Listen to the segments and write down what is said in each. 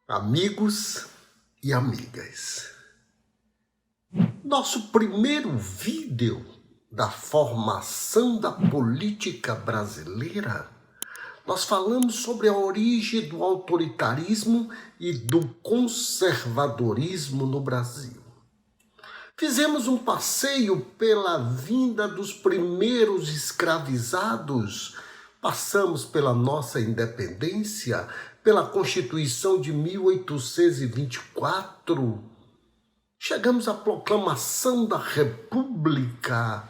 Amigos e amigas, nosso primeiro vídeo da formação da política brasileira, nós falamos sobre a origem do autoritarismo e do conservadorismo no Brasil. Fizemos um passeio pela vinda dos primeiros escravizados, passamos pela nossa independência, pela Constituição de 1824, chegamos à proclamação da República,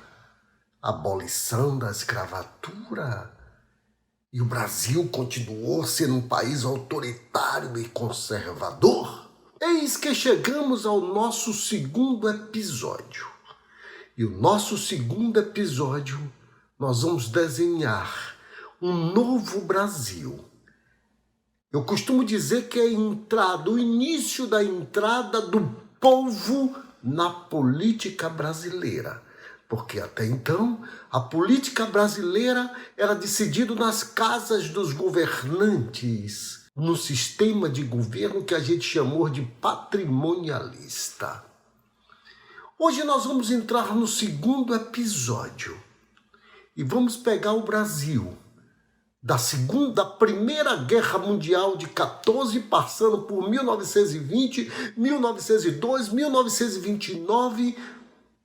abolição da escravatura, e o Brasil continuou sendo um país autoritário e conservador. Eis que chegamos ao nosso segundo episódio. E o nosso segundo episódio, nós vamos desenhar um novo Brasil. Eu costumo dizer que é o início da entrada do povo na política brasileira. Porque até então, a política brasileira era decidida nas casas dos governantes, no sistema de governo que a gente chamou de patrimonialista. Hoje nós vamos entrar no segundo episódio e vamos pegar o Brasil da Primeira Guerra Mundial de 14, passando por 1920, 1902, 1929,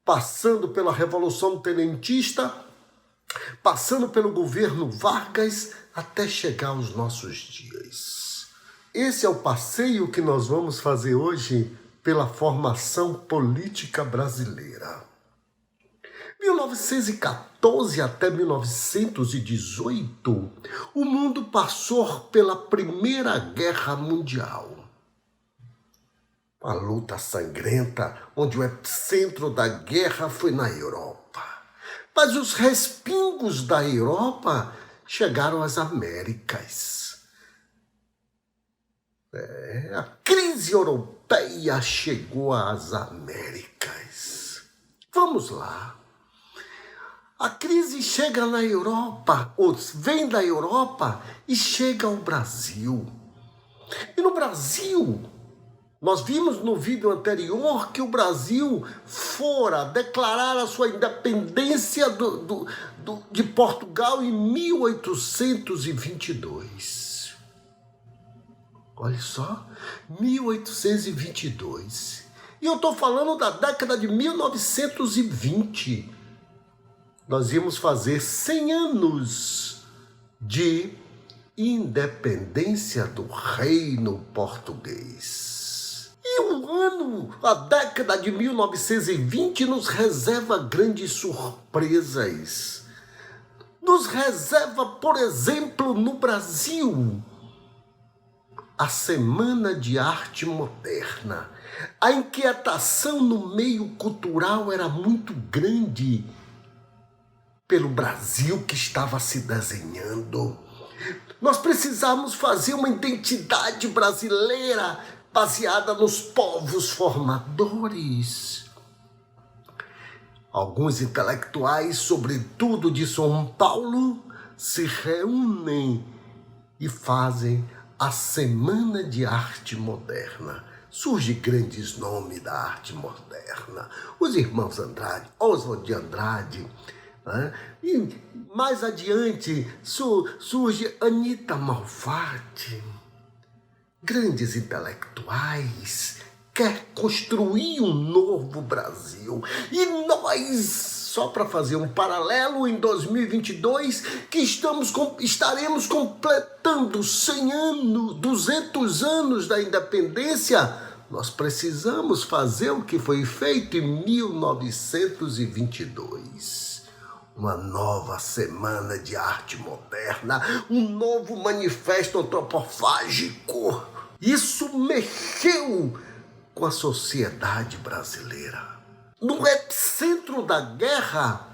passando pela Revolução Tenentista, passando pelo governo Vargas, até chegar aos nossos dias. Esse é o passeio que nós vamos fazer hoje pela formação política brasileira. 1914 até 1918, o mundo passou pela Primeira Guerra Mundial. Uma luta sangrenta, onde o epicentro da guerra foi na Europa. Mas os respingos da Europa chegaram às Américas. A crise europeia chegou às Américas. Vamos lá. A crise chega na Europa, ou vem da Europa e chega ao Brasil. E no Brasil, nós vimos no vídeo anterior que o Brasil fora declarar a sua independência de Portugal em 1822. Olha só, 1822. E eu estou falando da década de 1920. Nós íamos fazer 100 anos de independência do Reino Português. E a década de 1920 nos reserva grandes surpresas. Nos reserva, por exemplo, no Brasil, a Semana de Arte Moderna. A inquietação no meio cultural era muito grande pelo Brasil que estava se desenhando. Nós precisávamos fazer uma identidade brasileira baseada nos povos formadores. Alguns intelectuais, sobretudo de São Paulo, se reúnem e fazem a Semana de Arte Moderna. Surgem grandes nomes da arte moderna. Os irmãos Andrade, Oswald de Andrade, e mais adiante surge Anita Malfatti. Grandes intelectuais querem construir um novo Brasil. E nós, só para fazer um paralelo, em 2022, que estaremos completando 100 anos, 200 anos da independência, nós precisamos fazer o que foi feito em 1922. Uma nova Semana de Arte Moderna, um novo manifesto antropofágico. Isso mexeu com a sociedade brasileira. No epicentro da guerra,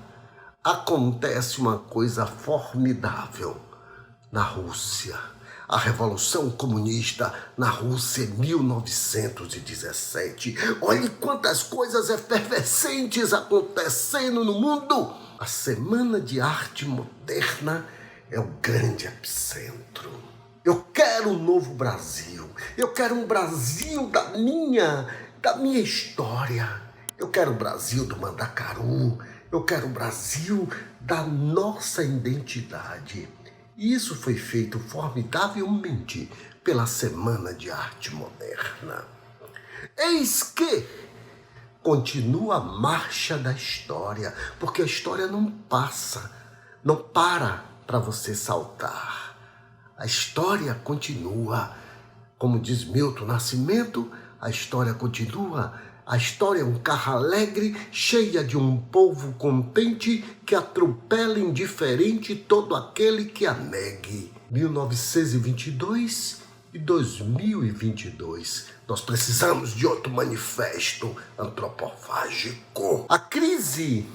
acontece uma coisa formidável na Rússia. A Revolução Comunista na Rússia em 1917. Olhe quantas coisas efervescentes acontecendo no mundo. A Semana de Arte Moderna é o grande epicentro. Eu quero um novo Brasil. Eu quero um Brasil da minha história. Eu quero o Brasil do Mandacaru. Eu quero o Brasil da nossa identidade. E isso foi feito formidavelmente pela Semana de Arte Moderna. Eis que continua a marcha da história, porque a história não passa, não para você saltar. A história continua. Como diz Milton Nascimento, a história continua. A história é um carro alegre, cheia de um povo contente que atropela indiferente todo aquele que a negue. 1922 e 2022. Nós precisamos de outro manifesto antropofágico. A crise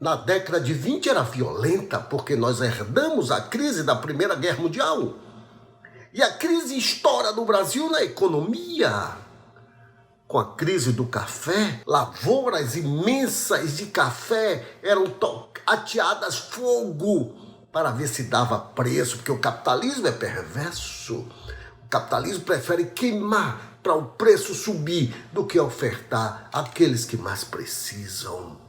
na década de 20 era violenta porque nós herdamos a crise da Primeira Guerra Mundial. E a crise estoura no Brasil na economia. Com a crise do café, lavouras imensas de café eram ateadas fogo para ver se dava preço, porque o capitalismo é perverso. O capitalismo prefere queimar para o preço subir do que ofertar àqueles que mais precisam.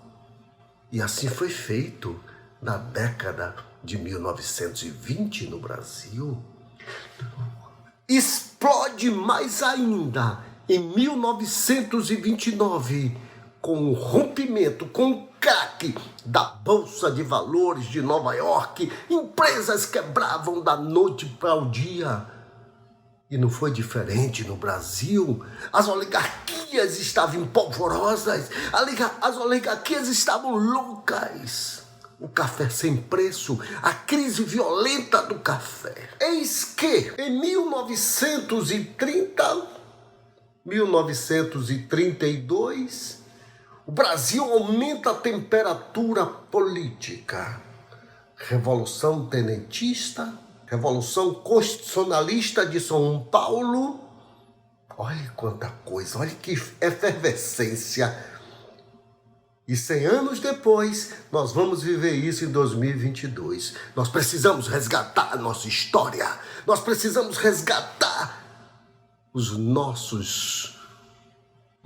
E assim foi feito na década de 1920 no Brasil. Explode mais ainda em 1929, com o rompimento, com o craque da Bolsa de Valores de Nova York. Empresas quebravam da noite para o dia. E não foi diferente no Brasil. As oligarquias estavam empolvorosas, as oligarquias estavam loucas. O café sem preço, a crise violenta do café. Eis que em 1932, o Brasil aumenta a temperatura política. Revolução tenentista, Revolução Constitucionalista de São Paulo. Olha quanta coisa, olha que efervescência. E 100 anos depois, nós vamos viver isso em 2022. Nós precisamos resgatar a nossa história. Nós precisamos resgatar os nossos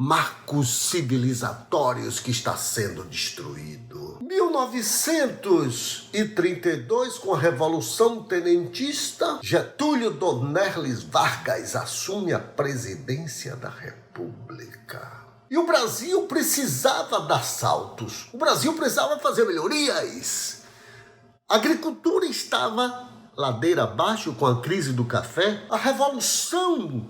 marcos civilizatórios que está sendo destruído. 1932, com a Revolução Tenentista, Getúlio Dornelles Vargas assume a presidência da República. E o Brasil precisava dar saltos. O Brasil precisava fazer melhorias. A agricultura estava ladeira abaixo com a crise do café. A Revolução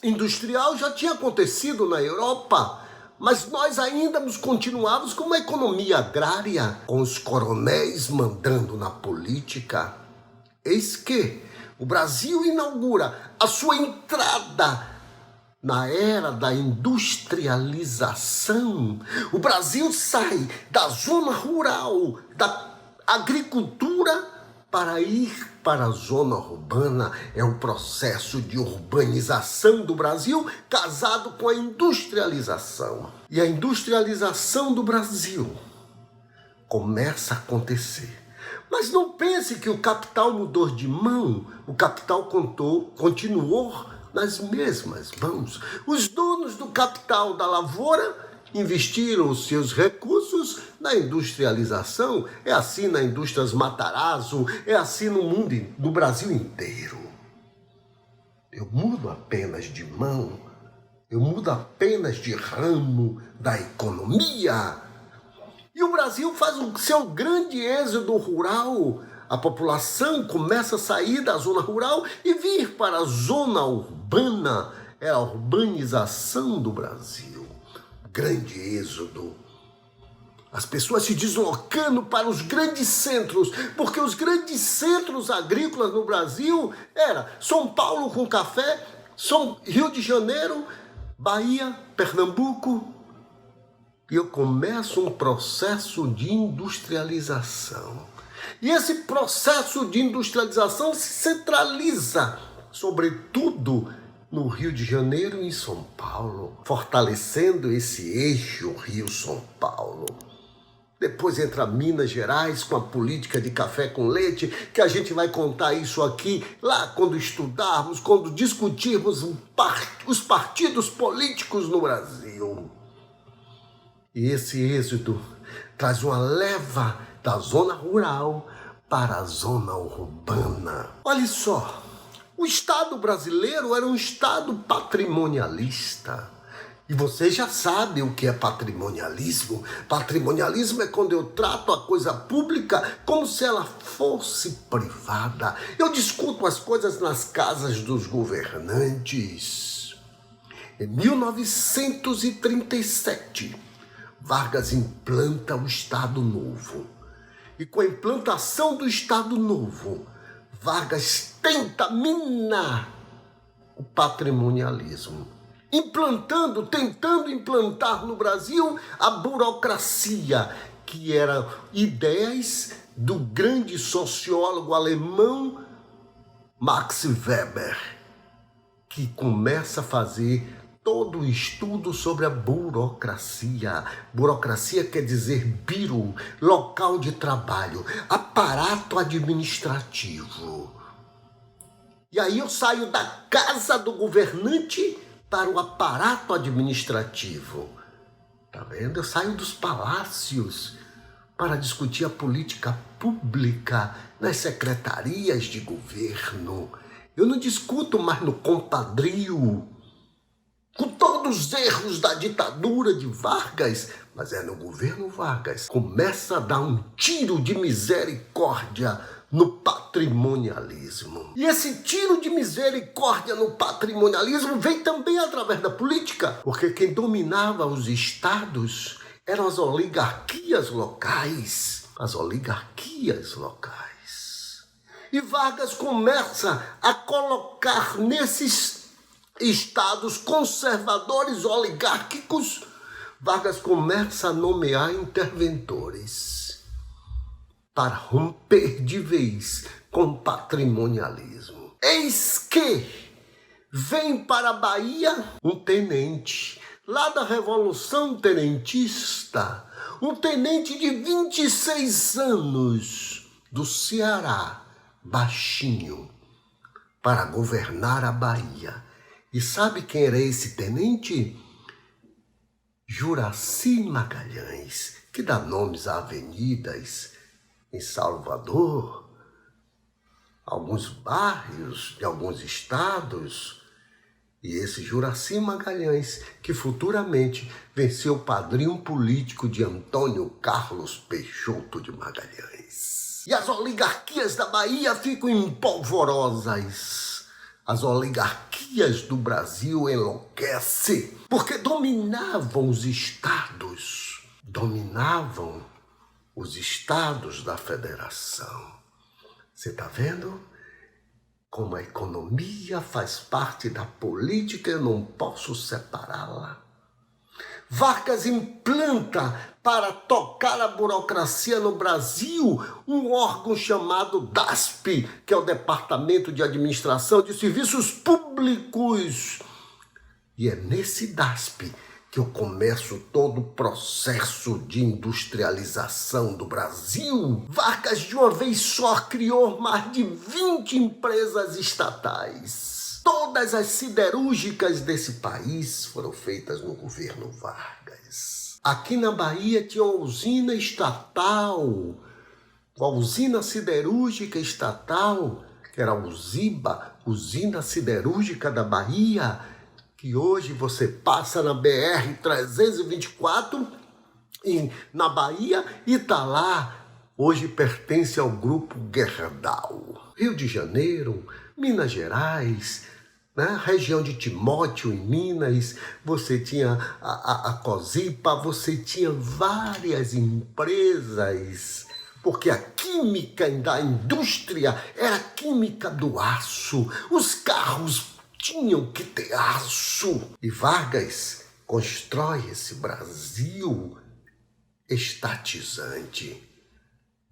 Industrial já tinha acontecido na Europa, mas nós ainda continuávamos com uma economia agrária, com os coronéis mandando na política. Eis que o Brasil inaugura a sua entrada na era da industrialização. O Brasil sai da zona rural, da agricultura, para ir para a zona urbana. É o processo de urbanização do Brasil casado com a industrialização. E a industrialização do Brasil começa a acontecer. Mas não pense que o capital mudou de mão. O capital continuou nas mesmas mãos. Os donos do capital da lavoura investiram os seus recursos na industrialização. É assim na Indústrias Matarazzo, é assim no mundo, no Brasil inteiro. Eu mudo apenas de mão, eu mudo apenas de ramo da economia. E o Brasil faz o seu grande êxodo rural. A população começa a sair da zona rural e vir para a zona urbana. É a urbanização do Brasil. Grande êxodo. As pessoas se deslocando para os grandes centros, porque os grandes centros agrícolas no Brasil era São Paulo com café, Rio de Janeiro, Bahia, Pernambuco. E eu começo um processo de industrialização. E esse processo de industrialização se centraliza, sobretudo, no Rio de Janeiro e em São Paulo, fortalecendo esse eixo Rio-São Paulo. Depois entra Minas Gerais com a política de café com leite, que a gente vai contar isso aqui lá quando estudarmos, quando discutirmos os partidos políticos no Brasil. E esse êxodo traz uma leva da zona rural para a zona urbana. Olha só, o Estado brasileiro era um Estado patrimonialista. E você já sabe o que é patrimonialismo. Patrimonialismo é quando eu trato a coisa pública como se ela fosse privada. Eu discuto as coisas nas casas dos governantes. Em 1937, Vargas implanta o Estado Novo. E com a implantação do Estado Novo, Vargas tenta minar o patrimonialismo, tentando implantar no Brasil a burocracia, que eram ideias do grande sociólogo alemão Max Weber, que começa a fazer todo o estudo sobre a burocracia. Burocracia quer dizer biro, local de trabalho, aparato administrativo. E aí eu saio da casa do governante para o aparato administrativo. Tá vendo? Eu saio dos palácios para discutir a política pública nas secretarias de governo. Eu não discuto mais no compadrio, com todos os erros da ditadura de Vargas, mas é no governo Vargas. Começa a dar um tiro de misericórdia no patrimonialismo. E esse tiro de misericórdia no patrimonialismo vem também através da política, porque quem dominava os estados eram as oligarquias locais. As oligarquias locais. E Vargas começa a colocar nesses estados conservadores oligárquicos, Vargas começa a nomear interventores para romper de vez com o patrimonialismo. Eis que vem para a Bahia um tenente, lá da Revolução Tenentista, um tenente de 26 anos, do Ceará, baixinho, para governar a Bahia. E sabe quem era esse tenente? Juracy Magalhães, que dá nomes a avenidas em Salvador, alguns bairros de alguns estados. E esse Juracy Magalhães, que futuramente venceu o padrinho político de Antônio Carlos Peixoto de Magalhães. E as oligarquias da Bahia ficam empolvorosas. As oligarquias do Brasil enlouquecem, porque dominavam os estados da federação. Você está vendo como a economia faz parte da política? Eu não posso separá-la. Vargas implanta, para tocar a burocracia no Brasil, um órgão chamado DASP, que é o Departamento de Administração de Serviços Públicos. E é nesse DASP que eu começo todo o processo de industrialização do Brasil. Vargas, de uma vez só, criou mais de 20 empresas estatais. Todas as siderúrgicas desse país foram feitas no governo Vargas. Aqui na Bahia tinha uma usina estatal, a usina siderúrgica estatal, que era a Usiba, Usina Siderúrgica da Bahia, que hoje você passa na BR-324 na Bahia e está lá. Hoje pertence ao grupo Gerdau. Rio de Janeiro, Minas Gerais, né? Região de Timóteo, em Minas, você tinha a Cosipa, você tinha várias empresas, porque a química da indústria era a química do aço. Os carros tinham que ter aço. E Vargas constrói esse Brasil estatizante.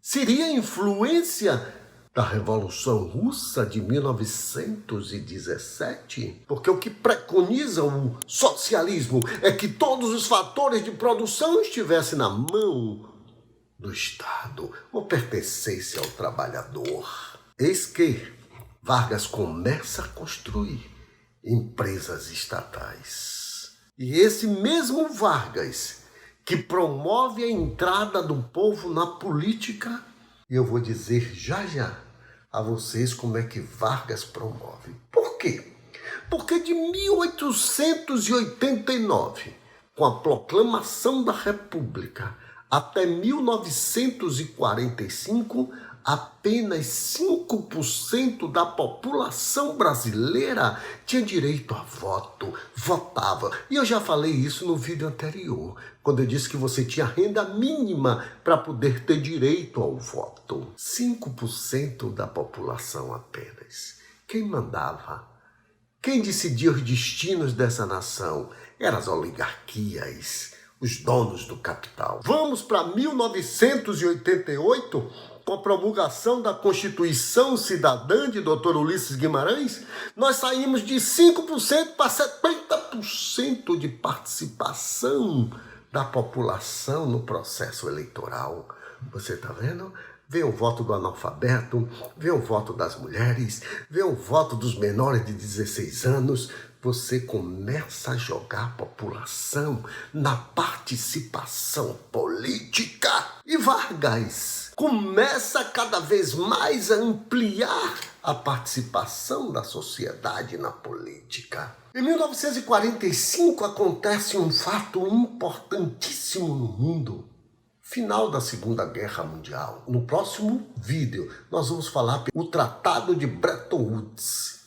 Seria a influência da Revolução Russa de 1917? Porque o que preconiza o socialismo é que todos os fatores de produção estivessem na mão do Estado ou pertencesse ao trabalhador. Eis que Vargas começa a construir empresas estatais. E esse mesmo Vargas que promove a entrada do povo na política, e eu vou dizer já a vocês como é que Vargas promove. Por quê? Porque de 1889, com a proclamação da República, até 1945, apenas 5% da população brasileira tinha direito a voto, votava. E eu já falei isso no vídeo anterior, quando eu disse que você tinha renda mínima para poder ter direito ao voto. 5% da população apenas. Quem mandava? Quem decidia os destinos dessa nação? Eram as oligarquias, os donos do capital. Vamos para 1988, com a promulgação da Constituição Cidadã de Dr. Ulisses Guimarães, nós saímos de 5% para 70% de participação da população no processo eleitoral. Você está vendo? Vê o voto do analfabeto, vê o voto das mulheres, vê o voto dos menores de 16 anos. Você começa a jogar a população na participação política. E Vargas começa cada vez mais a ampliar a participação da sociedade na política. Em 1945 acontece um fato importantíssimo no mundo. Final da Segunda Guerra Mundial. No próximo vídeo, nós vamos falar o Tratado de Bretton Woods,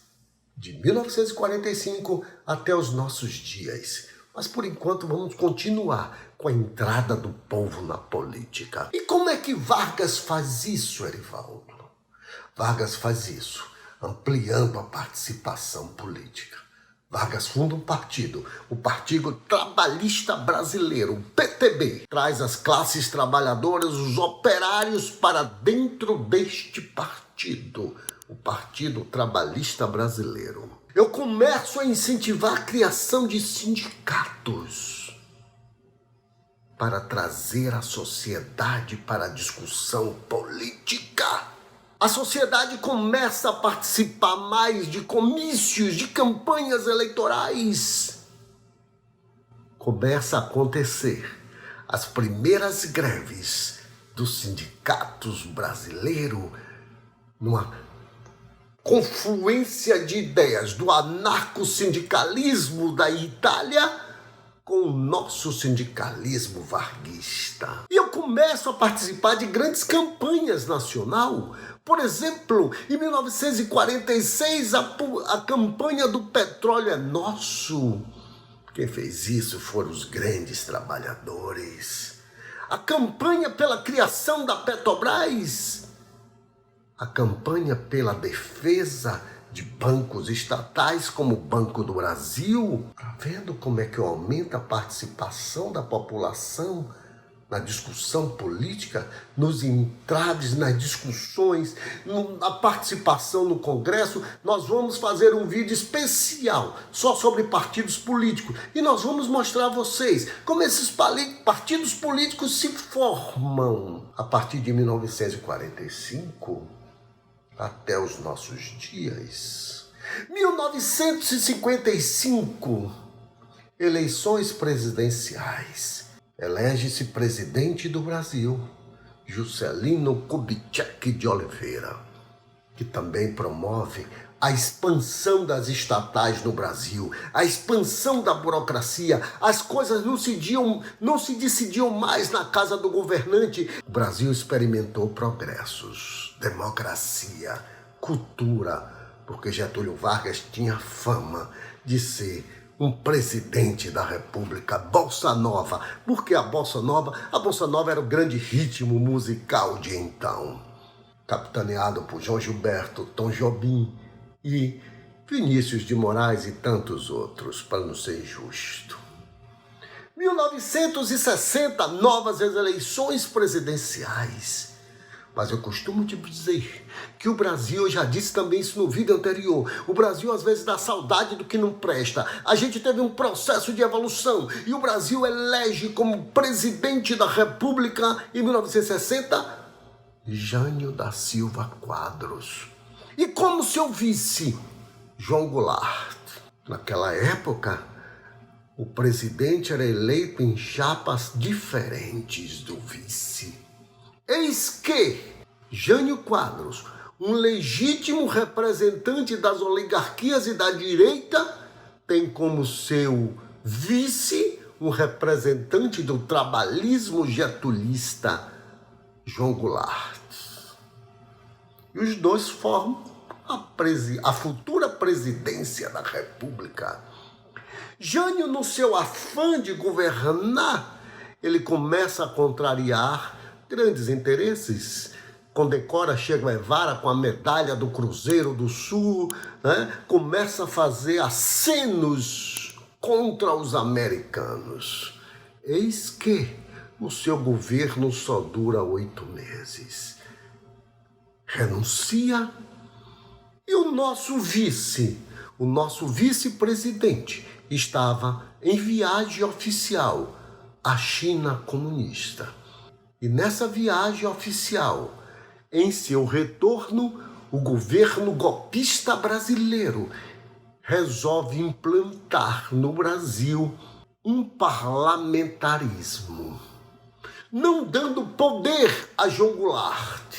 de 1945 até os nossos dias. Mas, por enquanto, vamos continuar com a entrada do povo na política. E como é que Vargas faz isso, Erivaldo? Vargas faz isso ampliando a participação política. Vargas funda um partido, o Partido Trabalhista Brasileiro, o PTB. Traz as classes trabalhadoras, os operários para dentro deste partido, o Partido Trabalhista Brasileiro. Eu começo a incentivar a criação de sindicatos para trazer a sociedade para a discussão política. A sociedade começa a participar mais de comícios, de campanhas eleitorais. Começa a acontecer as primeiras greves dos sindicatos brasileiros, numa confluência de ideias do anarcossindicalismo da Itália com o nosso sindicalismo varguista. E eu começo a participar de grandes campanhas nacional. Por exemplo, em 1946, a campanha do petróleo é nosso. Quem fez isso foram os grandes trabalhadores. A campanha pela criação da Petrobras. A campanha pela defesa de bancos estatais como o Banco do Brasil. Está vendo como é que aumenta a participação da população na discussão política, nos entraves, nas discussões, na participação no Congresso? Nós vamos fazer um vídeo especial só sobre partidos políticos e nós vamos mostrar a vocês como esses partidos políticos se formam a partir de 1945 até os nossos dias. 1955, eleições presidenciais. Elege-se presidente do Brasil, Juscelino Kubitschek de Oliveira, que também promove a expansão das estatais no Brasil, a expansão da burocracia. As coisas não se decidiam mais na casa do governante. O Brasil experimentou progressos, democracia, cultura, porque Getúlio Vargas tinha fama de ser um presidente da República, Bossa Nova. Por que a Bossa Nova? A Bossa Nova era o grande ritmo musical de então, capitaneado por João Gilberto, Tom Jobim e Vinícius de Moraes e tantos outros, para não ser injusto. 1960, novas eleições presidenciais. Mas eu costumo te dizer que o Brasil, eu já disse também isso no vídeo anterior, o Brasil às vezes dá saudade do que não presta. A gente teve um processo de evolução e o Brasil elege como presidente da República em 1960 Jânio da Silva Quadros. E como seu vice, João Goulart. Naquela época, o presidente era eleito em chapas diferentes do vice. Eis que Jânio Quadros, um legítimo representante das oligarquias e da direita, tem como seu vice um representante do trabalhismo getulista, João Goulart. E os dois formam a futura presidência da República. Jânio, no seu afã de governar, ele começa a contrariar grandes interesses, condecora Che Guevara com a medalha do Cruzeiro do Sul, né? Começa a fazer acenos contra os americanos. Eis que o seu governo só dura 8 meses. Renuncia e o nosso vice-presidente estava em viagem oficial à China comunista. E nessa viagem oficial, em seu retorno, o governo golpista brasileiro resolve implantar no Brasil um parlamentarismo, não dando poder a João Goulart.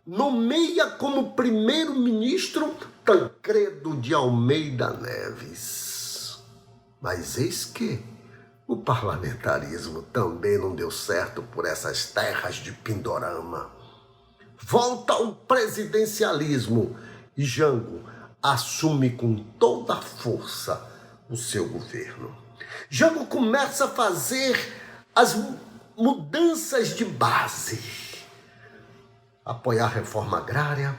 Nomeia como primeiro-ministro Tancredo de Almeida Neves. Mas eis que o parlamentarismo também não deu certo por essas terras de Pindorama. Volta ao presidencialismo e Jango assume com toda a força o seu governo. Jango começa a fazer as mudanças de base. Apoiar a reforma agrária,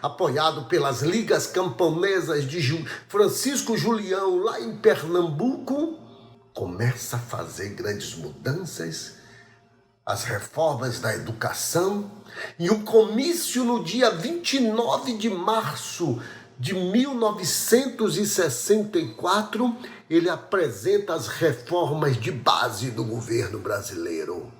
apoiado pelas ligas camponesas de Francisco Julião lá em Pernambuco, começa a fazer grandes mudanças, as reformas da educação, e o comício no dia 29 de março de 1964, ele apresenta as reformas de base do governo brasileiro.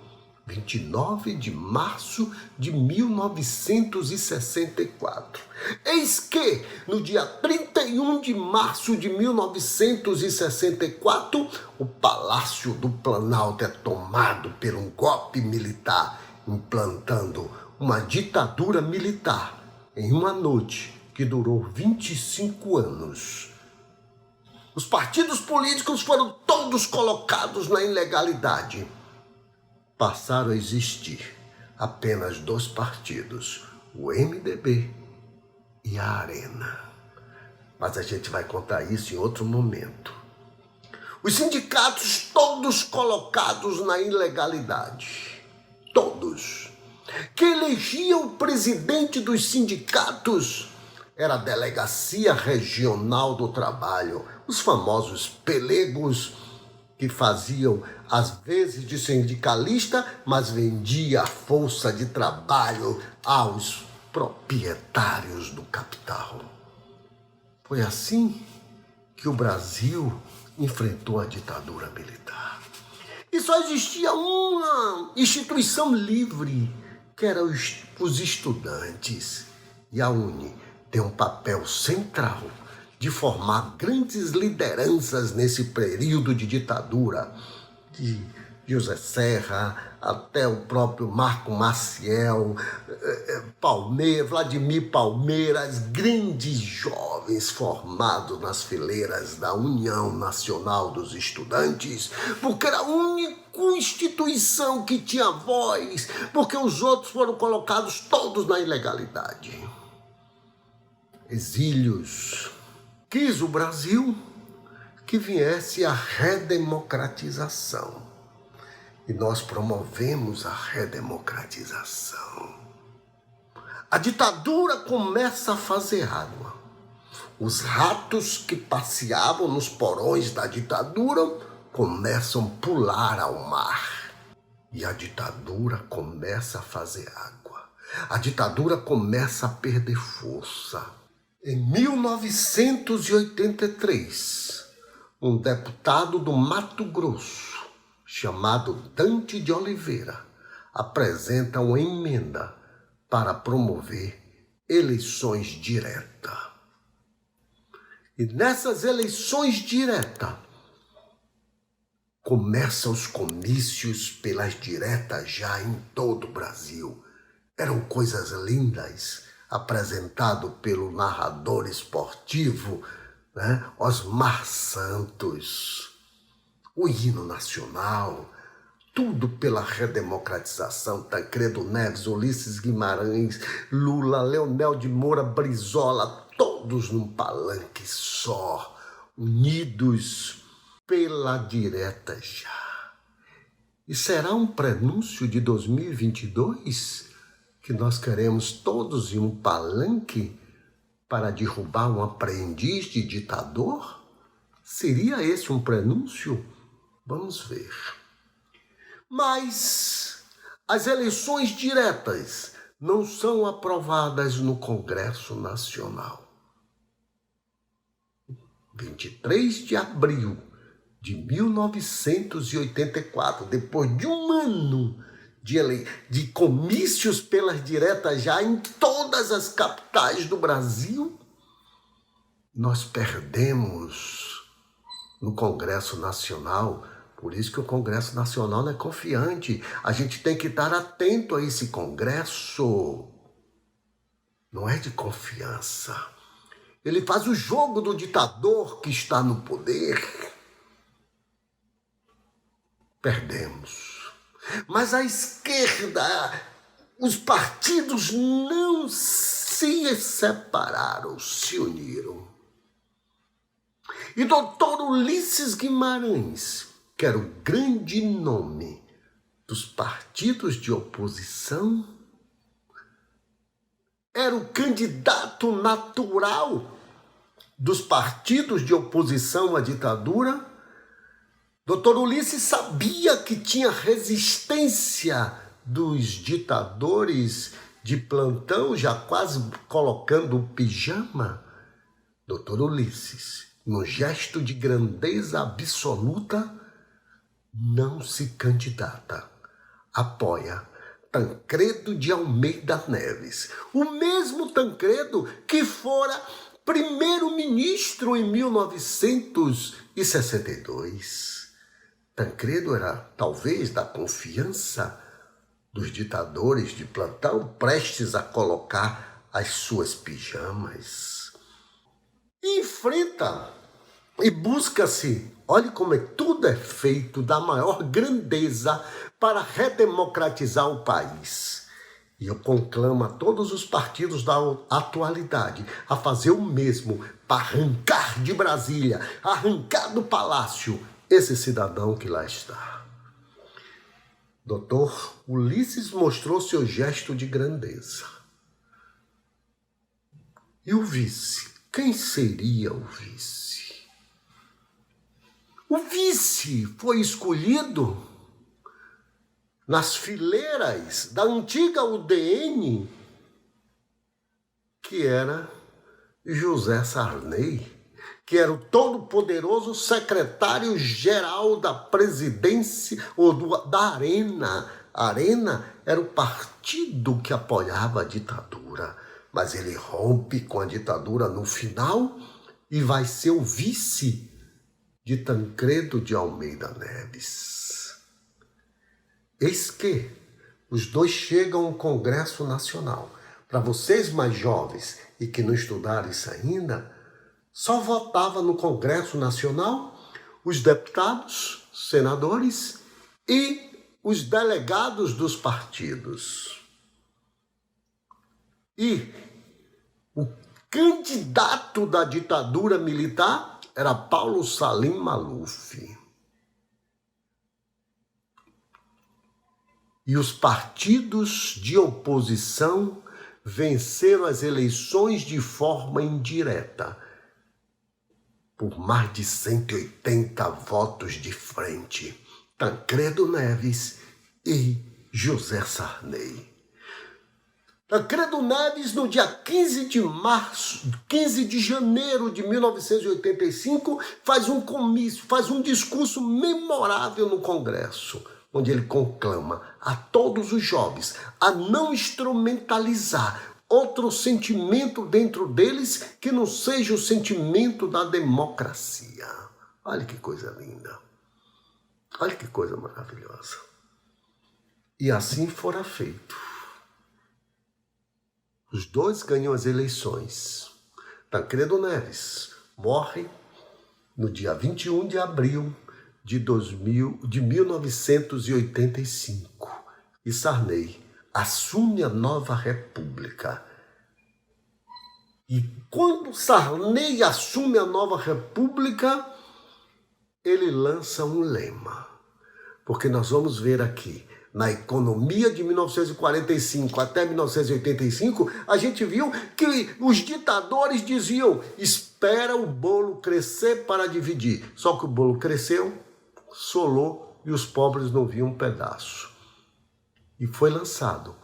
29 de março de 1964. Eis que, no dia 31 de março de 1964, o Palácio do Planalto é tomado por um golpe militar, implantando uma ditadura militar em uma noite que durou 25 anos. Os partidos políticos foram todos colocados na ilegalidade. Passaram a existir apenas 2 partidos, o MDB e a Arena. Mas a gente vai contar isso em outro momento. Os sindicatos todos colocados na ilegalidade. Todos. Que elegia o presidente dos sindicatos era a Delegacia Regional do Trabalho, os famosos pelegos, que faziam às vezes de sindicalista, mas vendia a força de trabalho aos proprietários do capital. Foi assim que o Brasil enfrentou a ditadura militar. E só existia uma instituição livre, que eram os estudantes. E a UNE tem um papel central de formar grandes lideranças nesse período de ditadura, de José Serra até o próprio Marco Maciel, Vladimir Palmeiras, grandes jovens formados nas fileiras da União Nacional dos Estudantes, porque era a única instituição que tinha voz, porque os outros foram colocados todos na ilegalidade. Exílios. Quis o Brasil que viesse a redemocratização. E nós promovemos a redemocratização. A ditadura começa a fazer água. Os ratos que passeavam nos porões da ditadura começam a pular ao mar. E a ditadura começa a fazer água. A ditadura começa a perder força. Em 1983, um deputado do Mato Grosso, chamado Dante de Oliveira, apresenta uma emenda para promover eleições diretas. E nessas eleições diretas, começam os comícios pelas diretas já em todo o Brasil. Eram coisas lindas, apresentado pelo narrador esportivo, Osmar Santos. O hino nacional, tudo pela redemocratização, Tancredo Neves, Ulisses Guimarães, Lula, Leonel de Moura, Brizola, todos num palanque só, unidos pela direta já. E será um prenúncio de 2022 que nós queremos todos em um palanque para derrubar um aprendiz de ditador? Seria esse um prenúncio? Vamos ver. Mas as eleições diretas não são aprovadas no Congresso Nacional. 23 de abril de 1984, depois de um ano de comícios pelas diretas já em todas as capitais do Brasil, nós perdemos no Congresso Nacional. Por isso que o Congresso Nacional não é confiante. A gente tem que estar atento a esse Congresso. Não é de confiança. Ele faz o jogo do ditador que está no poder. Perdemos. Mas a esquerda, os partidos não se separaram, se uniram. E doutor Ulisses Guimarães, que era o grande nome dos partidos de oposição, era o candidato natural dos partidos de oposição à ditadura. Doutor Ulisses sabia que tinha resistência dos ditadores de plantão, já quase colocando o pijama. Doutor Ulisses, num gesto de grandeza absoluta, não se candidata. Apoia Tancredo de Almeida Neves. O mesmo Tancredo que fora primeiro-ministro em 1962. Tancredo era, talvez, da confiança dos ditadores de plantão, prestes a colocar as suas pijamas. E enfrenta e busca-se, olhe como tudo é feito da maior grandeza para redemocratizar o país. E eu conclamo a todos os partidos da atualidade a fazer o mesmo, para arrancar de Brasília, arrancar do Palácio, esse cidadão que lá está. Doutor Ulisses mostrou seu gesto de grandeza. E o vice? Quem seria o vice? O vice foi escolhido nas fileiras da antiga UDN, que era José Sarney, que era o todo-poderoso secretário-geral da presidência, ou da Arena. A Arena era o partido que apoiava a ditadura, mas ele rompe com a ditadura no final e vai ser o vice de Tancredo de Almeida Neves. Eis que os dois chegam ao Congresso Nacional. Para vocês mais jovens e que não estudaram isso ainda, só votava no Congresso Nacional os deputados, senadores e os delegados dos partidos. E o candidato da ditadura militar era Paulo Salim Maluf. E os partidos de oposição venceram as eleições de forma indireta, por mais de 180 votos de frente. Tancredo Neves e José Sarney. Tancredo Neves, no dia 15 de janeiro de 1985, faz um comício, faz um discurso memorável no Congresso, onde ele conclama a todos os jovens a não instrumentalizar outro sentimento dentro deles que não seja o sentimento da democracia. Olha que coisa linda. Olha que coisa maravilhosa. E assim fora feito. Os dois ganham as eleições. Tancredo Neves morre no dia 21 de abril de 1985. E Sarney assume a nova república. E quando Sarney assume a nova república, ele lança um lema. Porque nós vamos ver aqui, na economia de 1945 até 1985, a gente viu que os ditadores diziam: espera o bolo crescer para dividir. Só que o bolo cresceu, solou e os pobres não viam um pedaço. E foi lançado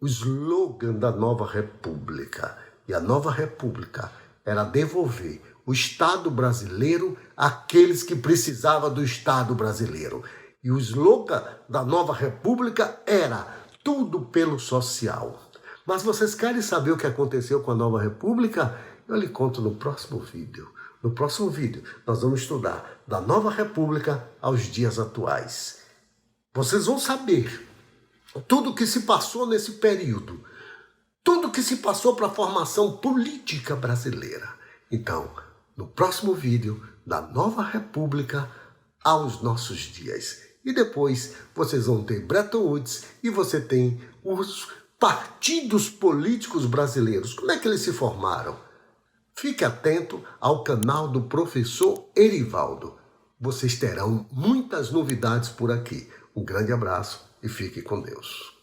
o slogan da nova república. E a nova república era devolver o Estado brasileiro àqueles que precisavam do Estado brasileiro. E o slogan da nova república era tudo pelo social. Mas vocês querem saber o que aconteceu com a nova república? Eu lhe conto no próximo vídeo. No próximo vídeo, nós vamos estudar da nova república aos dias atuais. Vocês vão saber tudo o que se passou nesse período. Tudo o que se passou para a formação política brasileira. Então, no próximo vídeo, da nova república aos nossos dias. E depois vocês vão ter Bretton Woods e você tem os partidos políticos brasileiros. Como é que eles se formaram? Fique atento ao canal do professor Erivaldo. Vocês terão muitas novidades por aqui. Um grande abraço e fique com Deus.